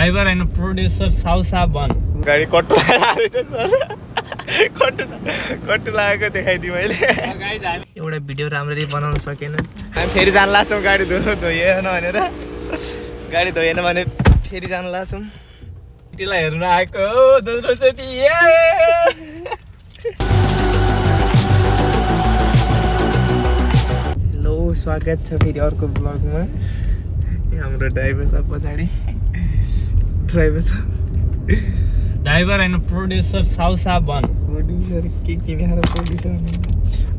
Driver and producer साउसा बन गाडी कट्टु लागेको छ सर कट्टु लागेको देखाइदिएँ मैले एउटा भिडियो राम्ररी बनाउन सकेन हामी फेरि जान लाग्छौँ गाडी धोइएन भनेर गाडी धोइएन भने फेरि जान लाग्छौँ केटीलाई हेर्न आएको दोस्रोचोटि हेलो स्वागत छ फेरि अर्को ब्लगमा हाम्रो ड्राइभर छ पछाडि ड्राइभर एन्ड प्रोड्युसर साउसा बन प्रोड्युसर के किनेर प्रोड्युसर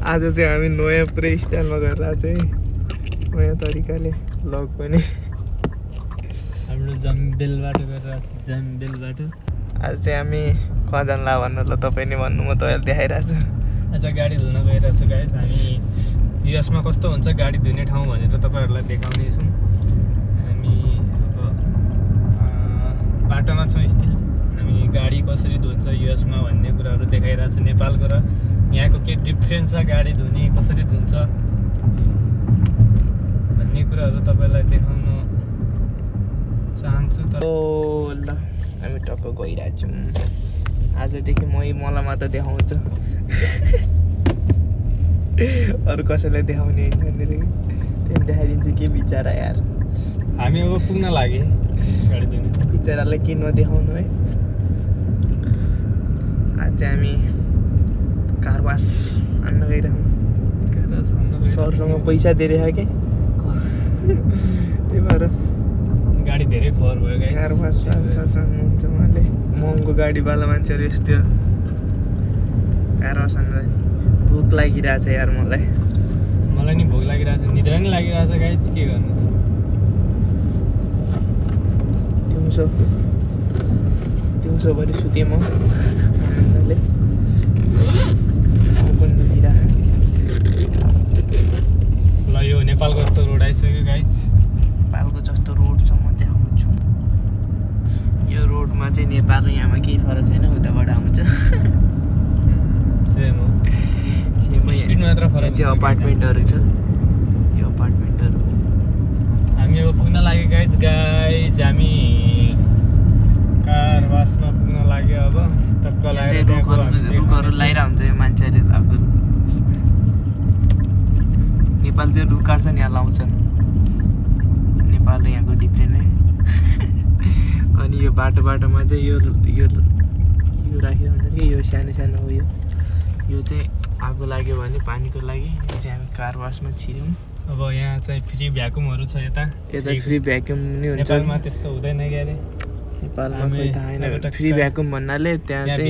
आज चाहिँ हामी नयाँ पुरै स्टाइलमा गरेर आज है नयाँ तरिकाले ब्लग पनि हाम्रो जम्बेलबाट गरेर जम्बेलबाट आज चाहिँ हामी कहाँ जानला भन्नु ल तपाईँ नै भन्नु म तपाईँलाई देखाइरहेको छु आज गाडी धुन गइरहेको छु गाइस हामी युएसमा कस्तो हुन्छ गाडी धुने ठाउँ भनेर तपाईँहरूलाई देखाउनेछौँ हामी अब बाटोमा छौँ स्टिल हामी गाडी कसरी धुन्छ युएसमा भन्ने कुराहरू देखाइरहेको छु नेपालको र यहाँको के डिफ्रेन्स छ गाडी धुने कसरी धुन्छ भन्ने कुराहरू तपाईँलाई देखाउन चाहन्छु तर ल हामी टक्क गइरहेको छौँ आजदेखि मलाई मात्र देखाउँछु अरू कसैलाई देखाउने होइन भनेर त्यहाँ देखाइदिन्छु के बिचरा यार हामी अब पुग्न लागे गाडी धुने बिचरालाई के नदेखाउनु है आज चाहिँ हामी कार वास आन्न गइरहेको सरसँग पैसा धेरै छ कि त्यही भएर गाडी धेरै फोहोर भयो गाइस कार वास हुन्छ उहाँले महँगो गाडीवाला मान्छेहरू यस्तो कार वास हान्न भोक लागिरहेछ यार मलाई नि भोक लागिरहेछ निद्रा नि लागिरहेछ गाइस के गर्नु दिउँसोभरि सुतेँ म आनन्दले ल यो नेपालको जस्तो रोड आइसक्यो गाइस नेपालको जस्तो रोड छ म देखाउँछु यो रोडमा चाहिँ नेपाल र यहाँमा केही फरक छैन उताबाट आउँछ सेम हो स्पिड मात्र फरक चाहिँ अपार्टमेन्टहरू छ यो अपार्टमेन्टहरू हामी अब पुग्न लाग्यो गाइस हामी कार वासमा पुग्न लाग्यो अब टक्क लाग्यो रुखहरू लगाइरहेको हुन्छ यो मान्छेहरूले लगाएको नेपालतिर रुख काट्छ नि यहाँ लाउँछन् नेपाल र यहाँको डिफ्रेन्ट है अनि यो बाटोमा चाहिँ यो राखिरहन्छ कि यो सानो हो यो चाहिँ आगो लाग्यो भने पानीको लागि यो चाहिँ हामी कार वासमा छिर्यौँ अब यहाँ चाहिँ फ्री भ्याकुमहरू छ यता फ्री भ्याक्युम नि हुन्छ नेपालमा त्यस्तो हुँदैन क्यारे नेपालमा खोइ थाहा छैन फ्री भ्याक्युम भन्नाले त्यहाँ चाहिँ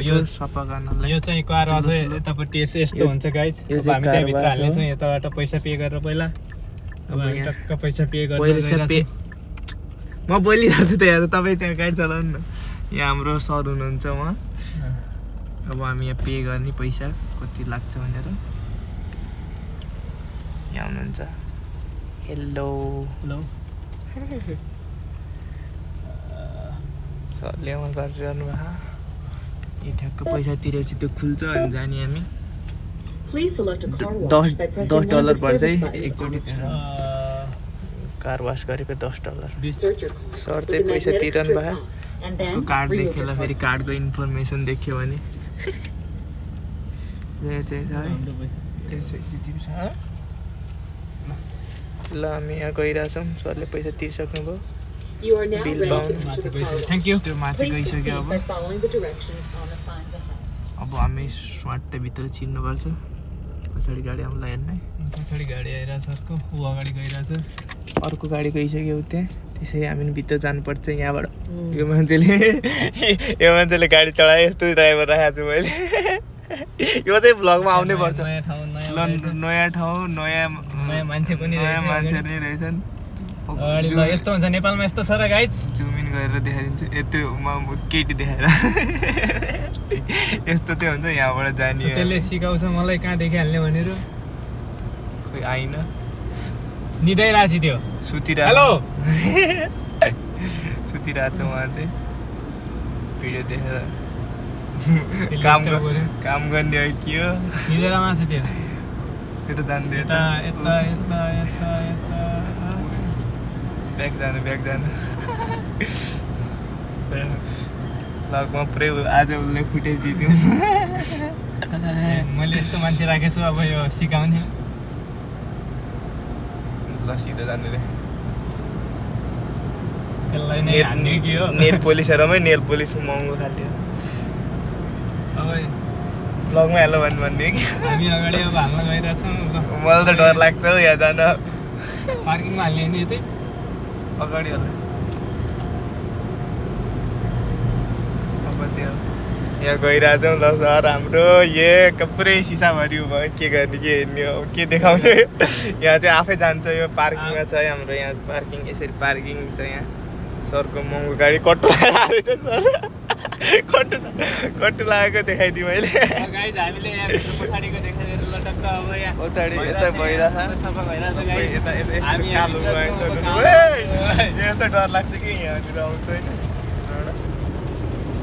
यो सफा गर्नलाई यो चाहिँ कार वास यतापट्टि यस्तो हुन्छ गाइस अब हामी त्यहाँभित्र हाल्नेछौँ यताबाट पैसा पे गरेर पहिला अब हामी टक्क पैसा पे गरेर म बोलिरहेको छु त यार तपाईँ त्यहाँ गाडी चलाउनु न यहाँ हाम्रो सर हुनुहुन्छ उहाँ अब हामी यहाँ पे गर्ने पैसा कति लाग्छ भनेर यहाँ हुनुहुन्छ हेलो सरले उहाँ गरिरहनु भएको यो ठ्याक्क पैसा तिरेपछि त्यो खुल्छ अनि जाने हामी $10 पर्छ है एकचोटि कार वास गरेको $10 सर चाहिँ पैसा तिरनु भयो कार्ड देखेर फेरि कार्डको इन्फर्मेसन देख्यो भने ल हामी यहाँ गइरहेछौँ सरले पैसा तिर्सक्नुभयो बिल पाउनु थ्याङ्क यू त्यो माथि गइसक्यो अब हामी स्वाटभित्र छिर्नुपर्छ पछाडि गाडी आउँला हेर्ने पछाडि गाडी आइरहेछ अर्को ऊ अगाडि गइरहेछ अर्को गाडी गइसक्यो त्यहाँ त्यसरी हामी भित्र जानुपर्छ यहाँबाट यो मान्छेले गाडी चढाए यस्तो ड्राइभर राखेको छु मैले यो चाहिँ भ्लगमा आउनै पर्छ नयाँ ठाउँ नयाँ मान्छे पनि रहेछन् यस्तो हुन्छ नेपालमा यस्तो छ र गाइस जुम इन गरेर देखाइदिन्छु त्यो केटी देखाएर यस्तो चाहिँ हुन्छ यहाँबाट जाने त्यसले सिकाउँछ मलाई कहाँ देखिहाल्ने भनेर खोइ आइन निदाइरहेछ त्यो सुतिरहेको छ उहाँ चाहिँ भिडियो देखेर काम गर्ने हो के हो निदेरमा छ त्यो यता जानु यता ब्याग जानु ब्लगमा पुरै आज उसले फुटेज दिदिउँ मैले यस्तो मान्छे राखेको छु अब यो सिकाउने ल सिधै जानु रे त्यसलाई नै हान्ने कि हो नेल पोलिसहरुमै नेल पोलिस महँगो खाल्थ्यो अब ब्लगमा हेलो भन्ने कि हामी अगाडि अब हाल्न गइरहेछौँ मलाई त डर लाग्छ हौ यहाँ जान पार्किङमा हाल्ने नि यतै अगाडि होला अब चाहिँ यहाँ गइरहेछौँ ल सर हाम्रो पुरै सिसा भरि भयो के गर्ने के हेर्ने हो के देखाउने यहाँ चाहिँ आफै जान्छ यो पार्किङमा छ हाम्रो यहाँ पार्किङ यसरी पार्किङ छ यहाँ सरको महँगो गाडी कट्टु लगाएको छ सर कट्टु लागेको देखाइदिएँ मैले गाइज हामीले यहाँ पछाडिको देखाइदिएर ल टक्क अब यहाँ पछाडि यता भइरहेछ सफा भइरहेछ गाइज यता हामी कालो यस्तो डर लाग्छ कि यहाँतिर आउँछ होइन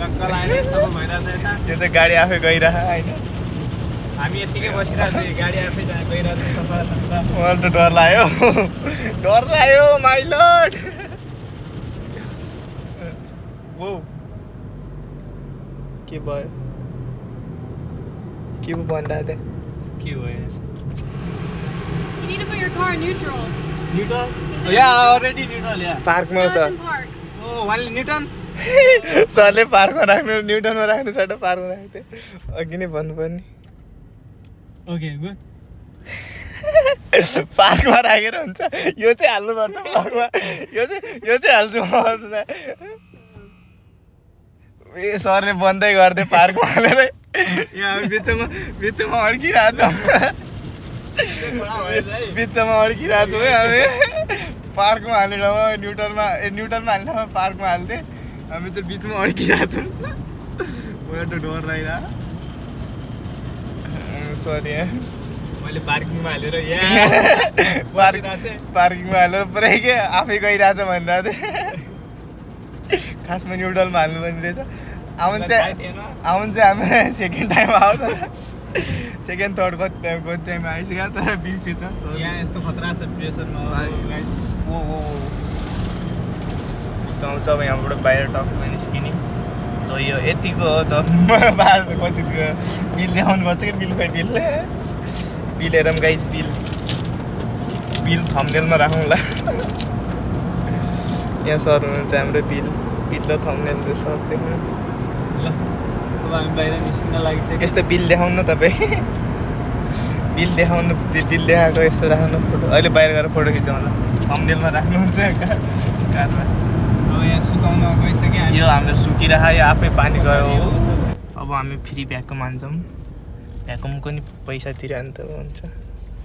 टक्क लागेर सफा भइरहेछ यता यो चाहिँ गाडी आफै गइरह होइन हामी यत्तिकै बसिरहेको थियौँ गाडी आफै गइरहेछ सफा मलाई त डर लाग्यो माइ लर्ड वो के भयो के पो भनिरहेको थिएँ के भयो You need to put your car in neutral. Newton Is it या neutral? अलरेडी न्युटन या पार्कमा No, छ it's in park. ओ वानली न्युटन सरले पार्कमा राख्नु न्युटनमा राख्नु छ पार्कमा राखेको थिएँ अघि नै भन्नुपर्ने ओके गुड पार्कमा राखेर हुन्छ यो चाहिँ हाल्नुपर्छ ब्लगमा यो चाहिँ हाल्छु म ए सरले बन्दै गरिदियो पार्कमा हालेर यहाँ बिचमा अड्किरहेको बिचमा अड्किरहेको है हामी पार्कमा हाल्ने ठाउँमा न्युटनमा हाल्ने ठाउँमा पार्कमा हाल्थेँ हामी चाहिँ बिचमा अड्किरहेको छौँ मलाई त डर लागिरहेको सरी मैले पार्किङमा हालेर यहाँ पार्किङमा हालेर पुरै के आफै गइरहेछ भनिरहेको थिएँ खासमा न्युडलमा हाल्नुपर्ने रहेछ आउनु चाहिँ हामी सेकेन्ड टाइम आउँछ सेकेन्ड थर्ड कति टाइम आइसक्यो तर बिर्सेछ यहाँ यस्तो खतरा छ प्रेसरमा ओ यस्तो आउँछ अब यहाँबाट बाहिर टक्क निस्किने त यो यतिको हो त बाहिर कति बिल देखाउनु पर्छ कि बिल हेरौँ गाइज बिल थम्बनेलमा राखौँला यहाँ सर हुनुहुन्छ हाम्रो बिल र थम्बनेल सर देखाउनु ल अब हामी बाहिर निस्किन लागिसक्यो यस्तो बिल देखाउनु न तपाईँ बिल देखाएको यस्तो राख्नु फोटो अहिले बाहिर गएर फोटो खिचौँ होला थम्बनेलमा राख्नुहुन्छ कारमा अब यहाँ सुकाउन गइसक्यो यो हाम्रो सुकिरह यो आफै पानी गयो अब हामी फ्री भ्याकुम हान्छौँ भ्याकुमको नि पैसा तिर्यो त हुन्छ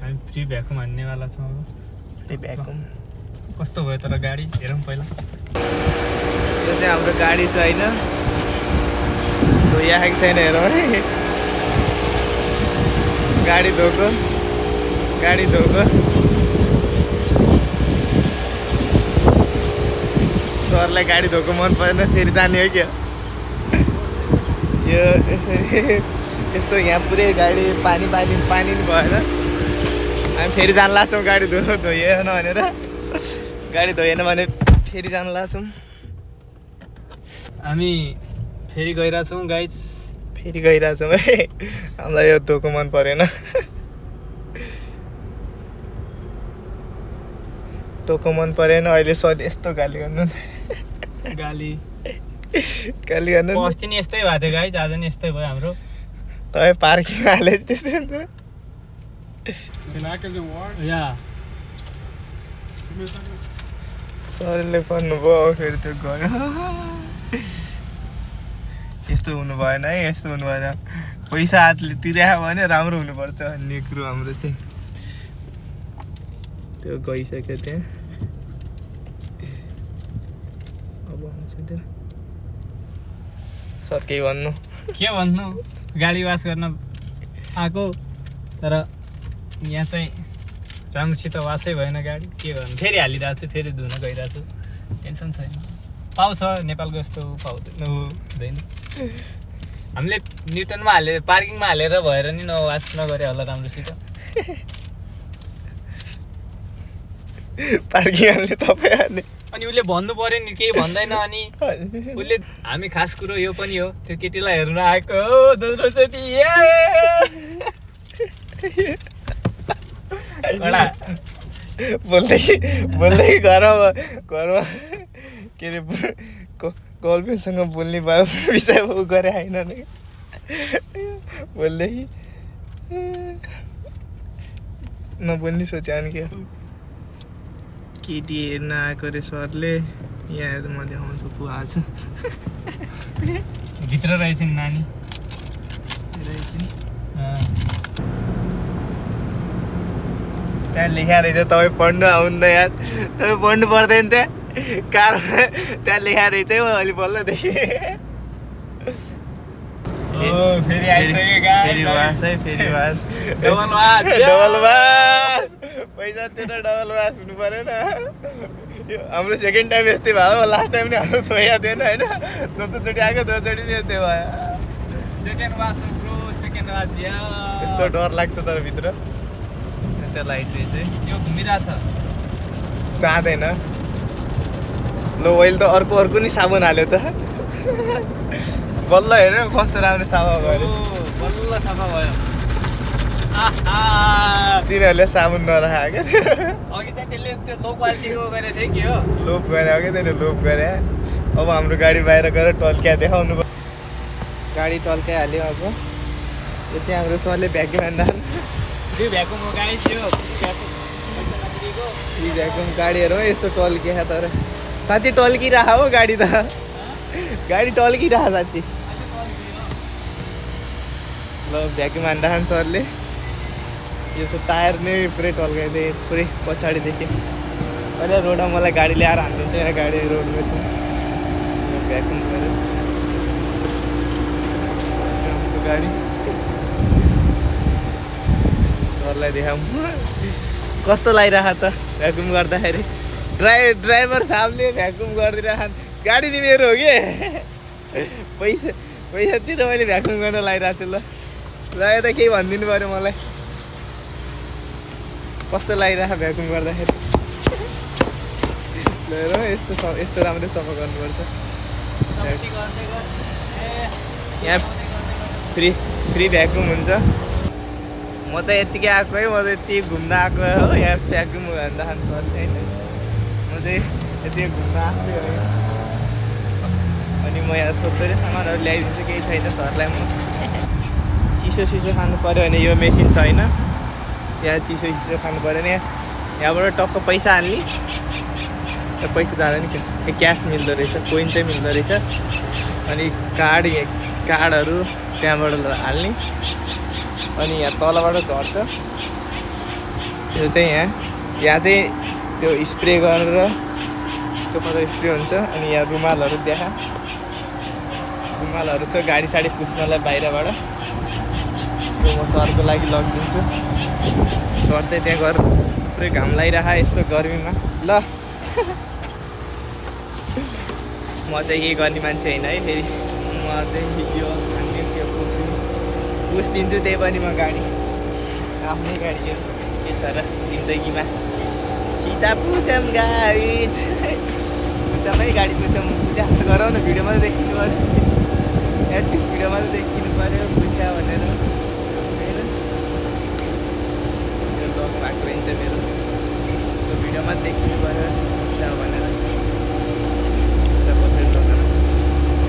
हामी फ्री भ्याकुम हान्नेवाला छौँ अब फ्री भ्याकुम कस्तो भयो तर गाडी हेरौँ पहिला यो चाहिँ हाम्रो गाडी छ होइन धोइआएको छैन हेरौँ है गाडी धोको सरलाई गाडी धोको मन परेन फेरि जाने हो क्या यो यसरी यस्तो यहाँ पुरै गाडी पानी नि भएन हामी फेरि जान लाग्छौँ गाडी धोइएन भनेर गाडी धोएन भने फेरि जान लाग्छौँ हामी फेरि गइरहेछौँ गाइज फेरि गइरहेछौँ है हामीलाई यो धोको मन परेन धोको मन परेन अहिले सर यस्तो गाली गर्नु गाली गर्नु अस्ति नि यस्तै भएको थियो गाइज आज नि यस्तै भयो हाम्रो तपाईँ पार्किङ हाले त्यस्तै हुन्छ या सरले भन्नुभयो फेरि त्यो गयो यस्तो हुनु भएन है यस्तो हुनु भएन पैसा हातले तिर्यायो भने राम्रो हुनुपर्छ भन्ने कुरो हाम्रो चाहिँ त्यो गइसक्यो त्यहाँ अब आउँछ त्यो सर केही भन्नु के भन्नु गाडी वास गर्न आएको तर यहाँ चाहिँ राम्रोसित वासै भएन गाडी के गर्नु फेरि हालिरहेको छु फेरि धुन गइरहेको छु टेन्सन छैन पाउँछ नेपालको यस्तो हुँदैन हामीले न्युटनमा हालेर पार्किङमा हालेर भएर नि नवास नगरे होला राम्रोसित पार्किङ हाल्ने तपाईँ हाल्ने अनि उसले भन्नु पर्यो नि केही भन्दैन अनि उसले हामी खास कुरो यो पनि हो त्यो केटीलाई हेर्न आएको हो दोस्रोचोटि बोल्दै घरमा के अरे गर्लफ्रेन्डसँग बोल्ने भयो विषय गरे होइन नि बोल्दै नबोल्ने सोचे अनि के केटी हेर्न आएको रे सरले यहाँ म देखाउँछु को आज भित्र रहेछन् नानी त्यहाँ लेखा रहेछ तपाईँ पढ्नु आउनु यार तपाईँ पढ्नु पर्दैन त्यहाँ कारमा त्यहाँ लेखा रहेछ है म अलि बल्ल देखेँ फेरि आइसक्यो फेरि वास है फेरि वास डबल वास पैसा तिरेर डबल वास हुनु परेन यो हाम्रो सेकेन्ड टाइम यस्तै भयो लास्ट टाइम नि हाम्रो छोया थिएन होइन दोस्रोचोटि आएको दोस्रोचोटि नि यस्तै भयो सेकेन्ड वास ब्रो सेकेन्ड वास दिया यस्तो डर लाग्छ तर भित्र लाइटले चाहिँ यो घुमिरहेछ जाँदैन लो ओइल त अर्को नि साबुन हाल्यो त बल्ल हेऱ्यो कस्तो राम्रो सफा भयो बल्ल सफा भयो तिनीहरूले साबुन नराखेको क्या अघि त त्यसले त्यो लो क्वालिटीको गरेको थियो कि हो लोप गरे हो क्या त्यसले लोप गरे अब हाम्रो गाडी बाहिर गएर टल्क्या देखाउनु भयो गाडी टल्क्याइहाल्यो अब यो चाहिँ हाम्रो सरले भ्याक्युम हान्दा त्यो भ्याकुम हो गाडी थियो यी भ्याक्युम गाडीहरू यस्तो टल्किया तर साँच्ची टल्किरह हो गाडी त गाडी टल्किरह साँच्ची ल भ्याक्युम हान्दा खान सरले यो टायर नै पुरै टल्काइदिए पुरै पछाडिदेखि अहिले रोडमा मलाई गाडी ल्याएर हानिदिन्छ यहाँ गाडी रोडमा छ भ्याक्युम गरेर गाडी सरलाई देखाऊँ कस्तो लागिरह त भ्याक्युम गर्दाखेरि ड्राइभर साहबले भ्याक्युम गरिदिरह गाडी नि मेरो हो कि पैसा तिर मैले भ्याक्युम गर्न लागिरहेको छु ल यता केही भनिदिनु पऱ्यो मलाई कस्तो लागिरह भ्याक्युम गर्दाखेरि ल यस्तो राम्रै सफा गर्नुपर्छ यहाँ फ्री भ्याक्युम हुन्छ म चाहिँ यत्तिकै आएको है म चाहिँ यति घुम्न आएको हो यहाँ भ्याक्युम भन्दा खान्छ होइन म चाहिँ यति घुम्न आएको हो अनि म यहाँ थोरै सामानहरू ल्याइदिन्छु केही छैन सरलाई म चिसो खानु पऱ्यो भने यो मेसिन छैन यहाँ चिसो खानु पऱ्यो भने यहाँबाट टक्क पैसा हाल्ने पैसा जाँदैन कि क्यास मिल्दो रहेछ कोइन चाहिँ मिल्दो रहेछ अनि कार्डहरू त्यहाँबाट हाल्ने अनि यहाँ तलबाट झर्छ त्यो चाहिँ यहाँ चाहिँ त्यो स्प्रे गरेर यस्तो कता स्प्रे हुन्छ अनि यहाँ रुमालहरू रुमालहरू छ गाडी साडी पुस्नलाई बाहिरबाट त्यो म सरको लागि लगिदिन्छु सर चाहिँ त्यहाँ गएर पुरै घाम लगाइरह यस्तो गर्मीमा ल म चाहिँ के गर्ने मान्छे होइन है फेरि म चाहिँ यो खाने त्यो पुस्दिन्छु त्यही पनि म गाडी आफ्नै गाडी हो के छ र जिन्दगीमा खिचा पुछम गाडी पुछमै गाडी पुछम पूजा गराउन भिडियोमा त देखिनु पऱ्यो एटलिस्ट भिडियोमा त देखिनु पऱ्यो पुछ्या भनेर मेरो लग भएको रहन्छ मेरो त्यो भिडियोमा देखिनु पऱ्यो पुछ्या भनेर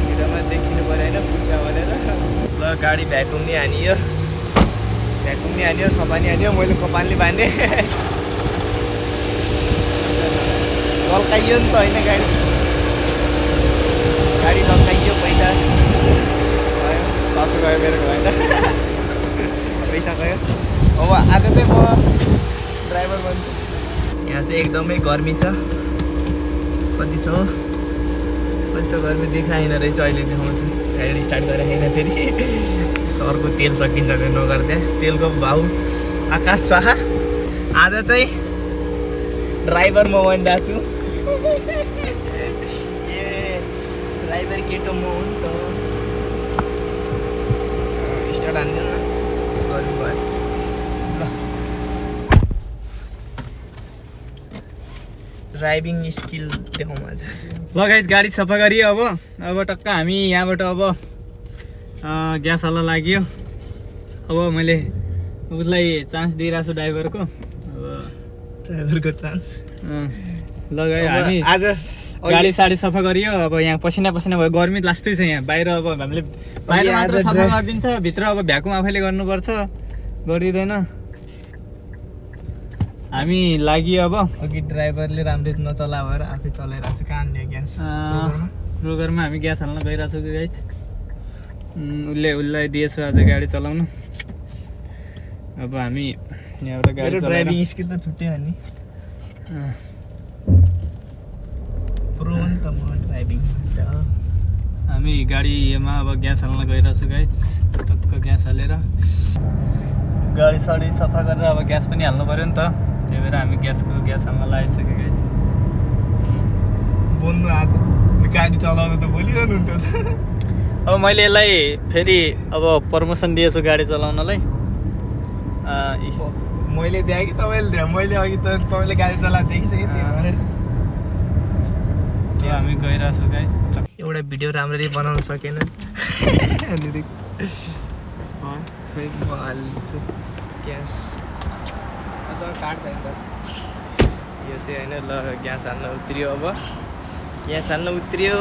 भिडियोमा देखिनु पऱ्यो होइन पुछ्या भनेर ल गाडी भ्याकुम नि हानियो सफा नि हान्यो मैले कपालले बाँधेँ टल्काइयो नि त होइन गाडी टल्काइयो पैसा गयो मेरो भएन पैसा गयो अब आज चाहिँ म ड्राइभर बन्छु यहाँ चाहिँ एकदमै गर्मी छ कति छ गर्मी देखाएन रहेछ अहिले देखाउँछ गाडी स्टार्ट गरेर होइन फेरि सरको तेल सकिन्छ भने नगर्दा तेलको भाउ आकाश चहा आज चाहिँ ड्राइभर म बनिरहेको छु ए ड्राइभर केटो म हो नि त स्टार्ट हान्दिनँ न गर्नु भयो ल ड्राइभिङ स्किल देखाउँ आज। लगायत गाडी सफा गरियो। अब टक्क हामी यहाँबाट अब ग्यास हाल्न लाग्यो। अब मैले उसलाई चान्स दिइरहेको छु ड्राइभरको। अब ड्राइभरको चान्स लगायो हामी आज गाडी साडी सफा गरियो। अब यहाँ पसिना भयो, गर्मी लास्टै छ यहाँ। बाहिर अब हामीले बाहिर मात्र सफा गरिदिन्छ, भित्र अब भ्याकुम आफैले गर्नुपर्छ, गरिदिँदैन। हामी लागि अब अघि ड्राइभरले राम्ररी नचला भएर आफै चलाइरहेको छ। कहाँ हाल्ने ग्यास? रोगरमा हामी ग्यास हाल्न गइरहेको छु कि गाइज। उसलाई दिएछु आज गाडी चलाउनु। अब हामी यहाँबाट गाडी ड्राइभिङ स्किल त छुट्यो नि। प्रो नि त म ड्राइभिङ। हामी गाडीमा अब ग्यास हाल्न गइरहेको छु गाइज। टक्क ग्यास हालेर गाडी साडी सफा गरेर अब ग्यास पनि हाल्नु पऱ्यो नि त। त्यही भएर हामी ग्यास हाल्न लागिसक्यो गाइज। बोल्नु आज गाडी चलाउँदा त बोलिरहनु हुन्थ्यो त। अब मैले यसलाई फेरि अब प्रमोसन दिएछु गाडी चलाउनलाई। मैले दिएँ कि तपाईँले दिएँ? मैले अघि त तपाईँले गाडी चलाएको देखिसकेँ। त्यही भएर हामी गइरहेको छौँ गाइज। एउटा भिडियो राम्ररी बनाउन सकेन। अनि म हाल्छु ग्यास। काट्छ नि त यो चाहिँ होइन। ल ग्यास हाल्न उत्रियो। अब ग्यास हाल्न उत्रियो।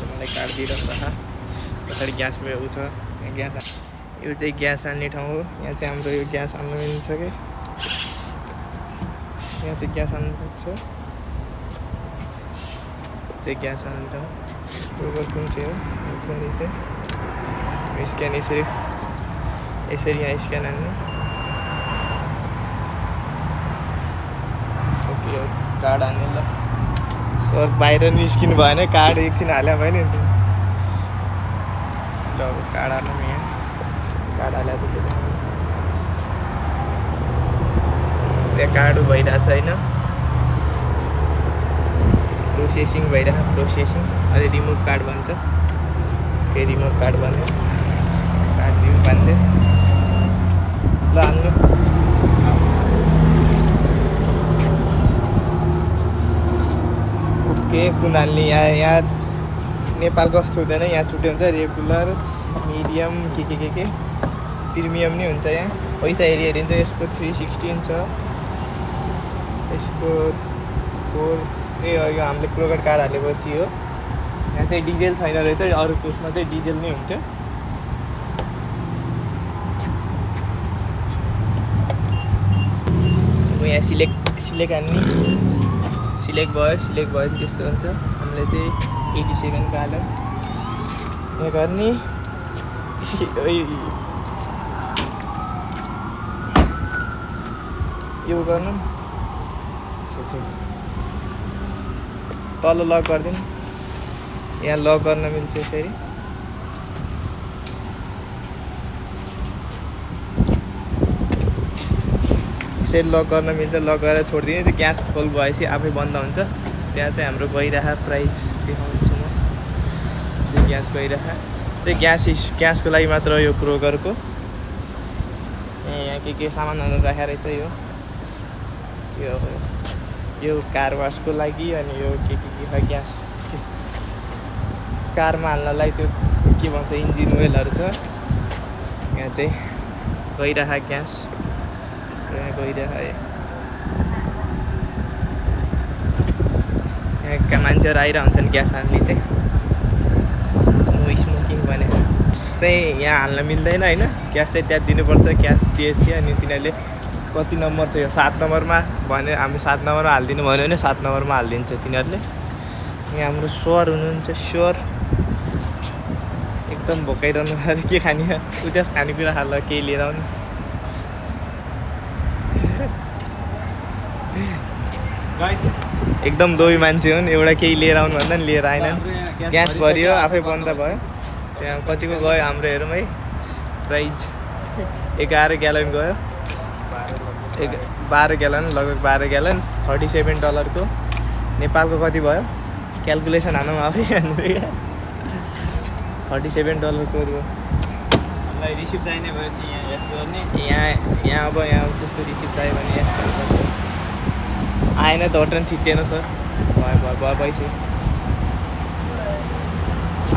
मलाई काटिदिइरहनु त पछाडि ग्यासमा उ छ ग्यास। यो चाहिँ ग्यास हाल्ने ठाउँ हो। यहाँ चाहिँ हाम्रो यो ग्यास हाल्न मिल्छ कि यहाँ चाहिँ ग्यास हाल्नु पर्छ। चाहिँ ग्यास हाल्ने ठाउँ कुन चाहिँ हो? यसरी चाहिँ स्क्यान यसरी यहाँ स्क्यान हाल्ने। ओके कार्ड हाल्ने। ल सर बाहिर निस्किनु भएन, कार्ड एकछिन हाल्यो भयो नि। ल अब कार्ड हाल्नु यहाँ। कार्ड हाल्यो त्यहाँ कार्ड भइरहेको छ होइन। प्रोसेसिङ भइरहेको। प्रोसेसिङ अहिले रिमोट कार्ड भन्छ। ओके रिमोट कार्ड भन्यो। कार्ड दिउँ बान्ध्यो। ल हाल्नु। ओके कुन हाल्ने? यहाँ नेपालको जस्तो हुँदैन। यहाँ छुट्टै हुन्छ। रेगुलर, मिडियम के प्रिमियम नि हुन्छ। यहाँ पैसा हेरी हुन्छ। यसको 316 छ, यसको 4। यो हामीले क्रोगट कार्ड हालेपछि हो। यहाँ चाहिँ डिजेल छैन रहेछ। अरू कोर्समा चाहिँ डिजेल नै हुन्थ्यो। अब यहाँ सिलेक्ट हान्ने। सिलेक्ट भएपछि त्यस्तो हुन्छ। हामीले चाहिँ 87 को हाल्यौँ। यहाँ गर्ने यो गर्नु। तल लक गरिदिनु। यहाँ लक गर्न मिल्छ यसरी। यसरी लक गर्न मिल्छ। लक गरेर छोडिदिने। त्यो ग्यास फुल भएपछि आफै बन्द हुन्छ। त्यहाँ चाहिँ हाम्रो गइरहेको प्राइस देखाउँछु म। चाहिँ ग्यास गइरहेको चाहिँ ग्यासको लागि मात्र यो क्रोगरको। यहाँ के सामानहरू राखेको रहेछ। यो कार वासको लागि। अनि यो के ग्यास कारमा हाल्नलाई त्यो के भन्छ इन्जिन ओइलहरू छ। यहाँ चाहिँ गइरहेको ग्यास। यहाँ गइरहेको यहाँका मान्छेहरू आइरहेको हुन्छन् ग्यास हाल्ने चाहिँ। नो स्मोकिङ भनेर चाहिँ यहाँ हाल्न मिल्दैन होइन। ग्यास चाहिँ त्यहाँ दिनुपर्छ। ग्यास दिएपछि अनि तिनीहरूले कति नम्बर छ यो 7 नम्बरमा भने हामी 7 नम्बरमा हालिदिनु भन्यो भने 7 नम्बरमा हालिदिन्छ तिनीहरूले। यहाँ हाम्रो सर हुनुहुन्छ। सर एकदम भोकाइरहनु पर्यो। के खाने? उद्यास खानेकुरा खाल केही लिएर आउनु। एकदम दोही मान्छे हुन्। एउटा केही लिएर आउनु भन्दा नि लिएर आएनन्। ग्यास भरियो आफै बन्द भयो। त्यहाँ कतिको गयो हाम्रो हेरौँ है। प्राइज 11 ग्यालन गयो। 12 ग्यालन लगभग 12 ग्यालन $37 को। नेपालको कति भयो क्यालकुलेसन हानौँ आफै। $37 को हामीलाई रिसिभ चाहिने भएपछि यहाँ यस गर्ने। यहाँ अब त्यसको रिसिभ चाहियो भने यस गर्नुपर्छ। आएन त होटल थिचेन सर भयो भइसक्यो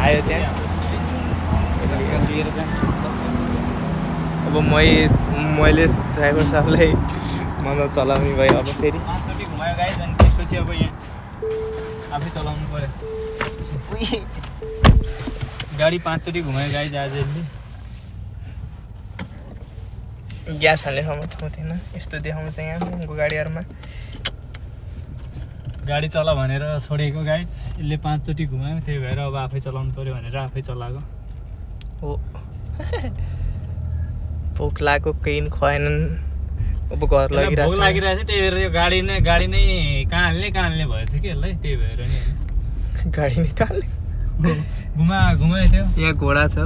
आयो त्यहाँ अब मैले ड्राइभर साहबलाई मजा चलाउने भयो अब फेरि 5 चोटि घुमायो गाइज अनि त्यसपछि अब यहाँ आफै चलाउनु पर्यो गाडी 5 चोटि घुमायो गाइज आज यसले ग्यास हाल्ने ठाउँमा थिएन यस्तो देखाउँछ यहाँ गाडीहरूमा गाडी चला भनेर छोडेको गाइज यसले 5 चोटि घुमायो त्यही भएर अब आफै चलाउनु पर्यो भनेर आफै चलाएको हो भोक लागेको केही खुवाएनन् अब घर भोक लगिरहेको लागिरहेको थियो त्यही भएर यो गाडी नै कहाँ हाल्ने भएछ कि यसलाई त्यही भएर नि गाडी निकाल्ने घुमाएको थियो यहाँ घोडा छ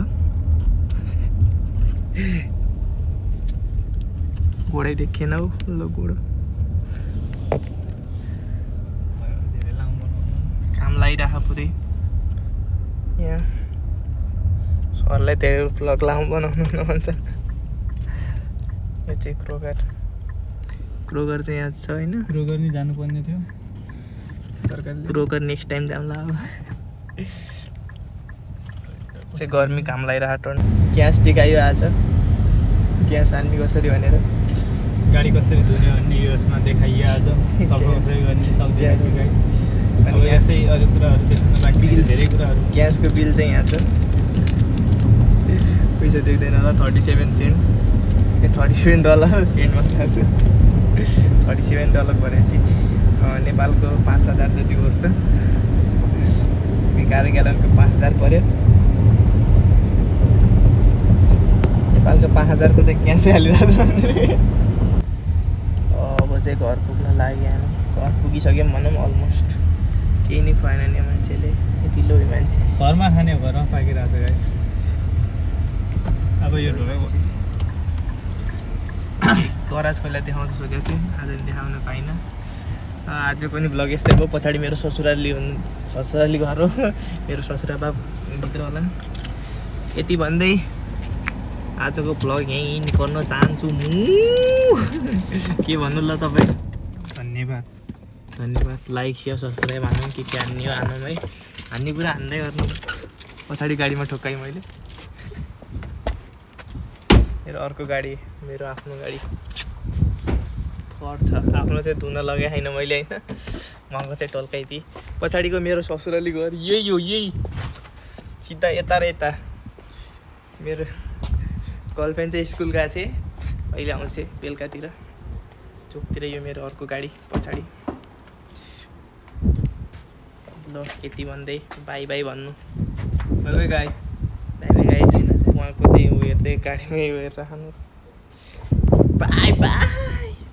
घोडै देखेन हौ ल घोडा काम लागिरहेको पुरै यहाँ सरलाई त्यो भ्लग लामो बनाउनु भन्छ यो चाहिँ क्रोगर चाहिँ यहाँ छ होइन रोगर नि जानुपर्ने थियो सरकारले क्रोगर नेक्स्ट टाइम जाउँला अब चाहिँ गर्मी घाम लगाइरहेको टर्न ग्यास देखायो आज ग्यास हान्ने कसरी भनेर गाडी कसरी धुने भन्ने यसमा देखाइयो आज सफा कसरी गर्ने सब देखाइयो गाडी अब यसै अरू कुराहरू त्यसमा बाँकी धेरै कुराहरू ग्यासको बिल चाहिँ यहाँ छ पैसा देख्दैन होला 37 सेन्ट $37 सेन्टमा थाहा छ $37 भनेपछि नेपालको 5,000 जति उठ्छ बेकार ग्यालनको 5,000 पर्यो नेपालको 5,000 को त ग्यासै हालिरहेको छ अब चाहिँ घर पुग्न लाग्यो घर पुगिसक्यौँ भनौँ अलमोस्ट केही नै खुवाएन नि मान्छेले यति लोभी मान्छे घरमा खाने घरमा पाकिरहेको छ गाइस अब यो ढोका गराज पहिला देखाउँछ सोचेको थिएँ आज देखाउन पाइनँ आजको पनि भ्लग यस्तै भयो पछाडि मेरो ससुराली घर हो मेरो ससुरा बाब भित्र होला नि यति भन्दै आजको भ्लग यहीँ गर्न चाहन्छु म के भन्नु ल तपाईँ धन्यवाद लाइक सेयर सब्सक्राइब हान्नु के हान्ने हो हानौँ है हान्ने कुरा हान्दै गर्नु पछाडि गाडीमा ठोक्काएँ मैले मेरो अर्को गाडी मेरो आफ्नो गाडी पर्छ आफ्नो चाहिँ धुन लगाए छैन मैले होइन महँगो चाहिँ टल्काइदिएँ पछाडिको मेरो ससुराली घर यही हो यही सिधा यता र यता मेरो गर्लफ्रेन्ड चाहिँ स्कुल गएको चाहिँ अहिले आउँछ बेलुकातिर चोकतिर यो मेरो अर्को गाडी पछाडि ल यति भन्दै बाई बाई भन्नु बाई गाइस उहाँको चाहिँ ऊ हेर्दै गाडीमै हेरेर खानु बाई बाई